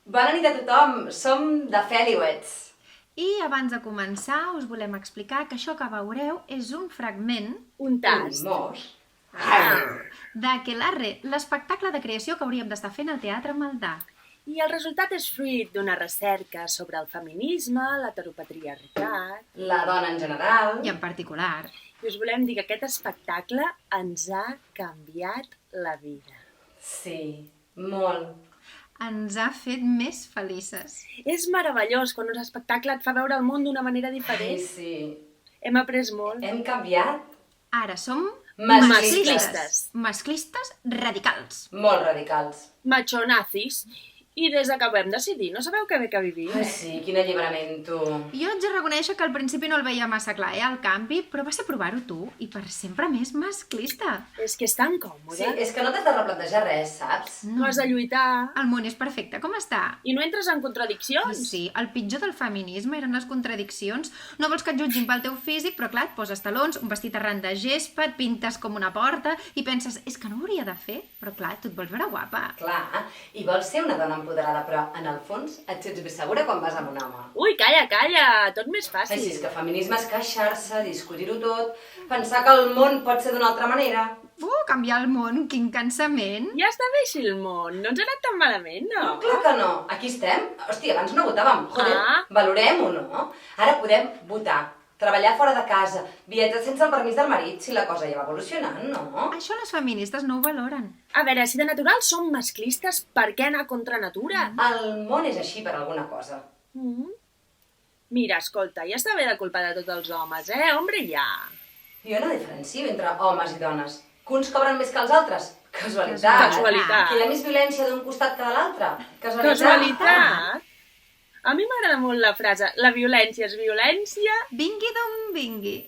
Bona nit a tothom, som de Feliwets. I abans de començar us volem explicar que això que veureu és un fragment Un tast. Mos. d'Aquelarre, l'espectacle de creació que hauríem d'estar fent al Teatre Maldà. I el resultat és fruit d'una recerca sobre el feminisme, l'heteropatriarcat. La dona en general. I en particular, I us volem dir que aquest espectacle ens ha canviat la vida. Sí, molt. ens ha fet més felices. És meravellós quan un espectacle et fa veure el món d'una manera Ai, diferent. sí. Hem après molt. Hem canviat. Ara som Masclistes. masclistes radicals. Molt radicals. Machonazis. I des que ho vam decidir, no sabeu que bé que vivim. Ai, sí, quin alliberament, tu. Jo haig de reconèixer que al principi no el veia massa clar, el canvi, però va ser provar-ho tu i per sempre més masclista. És que és tan còmode. Sí, és que no t'has de replantejar res, saps? No has de lluitar. El món és perfecte, com està? I no entres en contradiccions. Sí, el pitjor del feminisme eren les contradiccions. No vols que et jutgin pel teu físic, però clar, et poses talons, un vestit arran de gespa, et pintes com una porta i penses, és que no ho hauria de fer, però clar, tu et vols veure guapa. Clar, i vols ser una dona empoderada, però en el fons et sents més segura quan vas amb un home. Ui, calla, calla, tot més Ai, fàcil. sí, és que feminisme és queixar-se, discutir-ho tot, pensar que el món pot ser d'una altra manera. Canviar el món, quin cansament. Ja està bé així el món, no ens ha anat tan malament, no? No, clar que no. Aquí estem. Hòstia, abans no votàvem. Joder, Ah. valorem-ho, no? Ara podem votar, treballar fora de casa, viatjar sense el permís del marit, si la cosa ja va evolucionant, no? Això les feministes no ho valoren. A veure, si de natural som masclistes, per què anar contra natura? El món és així per alguna cosa. Mira, escolta, ja està bé de culpar de tots els homes, Hombre, ja. Jo no diferencio entre homes i dones. Que uns cobren més que els altres. Casualitat. Casualitat. Que hi ha més violència d'un costat que de l'altre. Casualitat. Casualitat? A mi m'agrada molt la frase, la violència és violència. Vingui d'on vingui.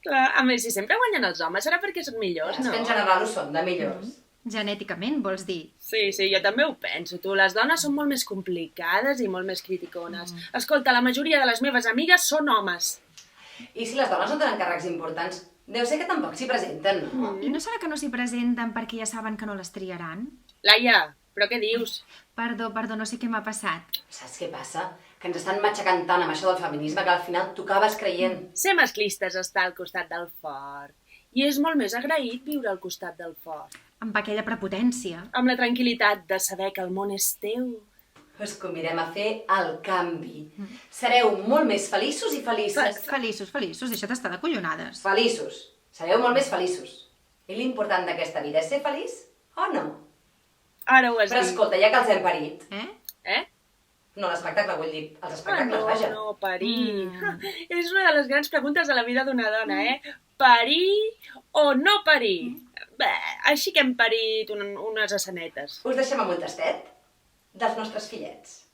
Clar, a més, si sempre guanyen els homes, serà perquè són millors, És no? que en general ho són, de millors. Genèticament, vols dir? Sí, jo també ho penso, tu. Les dones són molt més complicades i molt més criticones. Escolta, la majoria de les meves amigues són homes. I si les dones no tenen càrrecs importants, deu ser que tampoc s'hi presenten, no? I no serà que no s'hi presenten perquè ja saben que no les triaran? Laia, però què dius? Perdó, no sé què m'ha passat. Saps què passa? Que ens estan matxacant tant amb això del feminisme que al final t'ho acabes creient. Ser masclistes està al costat del fort. I és molt més agraït viure al costat del fort. Amb aquella prepotència. Amb la tranquil·litat de saber que el món és teu. Us convidem a fer el canvi. Sereu molt més feliços i felices. Feliços, deixa't estar de collonades. Feliços. Sereu molt més feliços. I l'important d'aquesta vida és ser feliç o no? Ara ho has Però dit. escolta, ja que els hem parit... Eh? No, l'espectacle, vull dir, els espectacles, vaja. No, parir. És una de les grans preguntes de la vida d'una dona, Parir o no parir? Bé, així que hem parit unes escenetes. Us deixem amb un tastet dels nostres fillets.